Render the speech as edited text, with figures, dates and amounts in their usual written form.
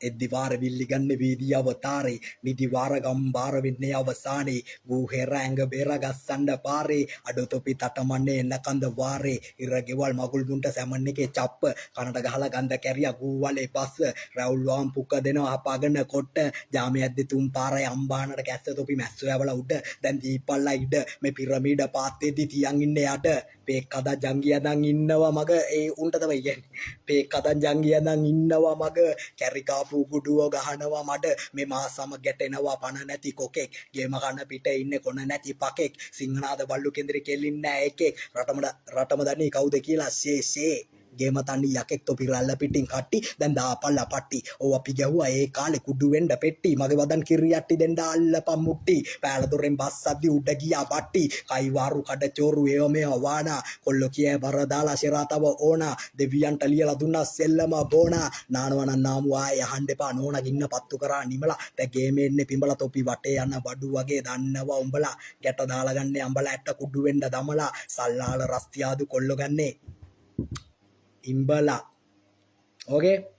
එද්දිවාර විල්ලිගන්න වීදී අවතාරේ නිදිවාර ගම්බාර වෙන්නේ අවසානේ ගූහෙර ඇඟ බේර ගස්සන්න පාරේ අඩොතොපි තටමන්නේ එන්න කඳ වාරේ ඉරගෙවල් මගුල් දුන්ට සැමන් එකේ චප්ප කනට ගහලා ගඳ කැරියා ගූවලේ පස්ස රැවුල් වාම් පුක්ක දෙනවා අපාගන කොට ජාමේ ඇද්දි තුන් පාරයි අම්බානට කැස්ස තොපි මැස්සෝ යවලා උඩ දැන් දීපල්ලා ඉඩ මේ පිරමීඩ පාත්තේදී තියන් ඉන්නේ යට පේක් කදා ජංගියදන් ඉන්නවා මග ඒ උන්ට තමයි කියන්නේ පේක් කදා ජංගියදන් ඉන්නවා මග කැරිකාපු ගුඩුව ගහනවා මඩ මේ මා සම ගැටෙනවා පණ නැති කොකෙක් ගේම කන පිට ඉන්නේ කොන නැති පකෙක් සිංහනාද බල්ලු කෙන්දරි කෙල්ලින් නෑ එකෙක් රටම දන්නේ කවුද කියලා ෂේ ගේම තන්නේ යකෙක් තොපි රැල්ල පිටින් කට්ටි දැන් දාපල්ලා පට්ටි ඕව අපි ගැහුවා ඒ කාලේ කුඩු වෙන්න පෙට්ටි මගේ වදන් කිරියට්ටි දෙන්න අල්ලපම් මුට්ටි පෑල දොරෙන් බස්සද්දි උඩ ගියා බට්ටි කයිවාරු කඩ චෝරු ඒව මේව වානා කොල්ල කිය බර දාලා ශිරාතව ඕනා දෙවියන්ට ලියලා දුන්නා සෙල්ලම බෝනා නානවන නාමු ආයේ අහන්න එපා නෝනා ගින්න පත්තු කරා නිමලා දැන් ගේමේ ඉන්නේ පිඹලා තොපි වටේ යන බඩු වගේ දන්නවා උඹලා ගැට දාලා ගන්නේ අඹලා ඇට්ට කුඩු වෙන්න දමලා සල්ලාල රස්තියාදු කොල්ල ගන්නේ ඉම්බලා. Okay.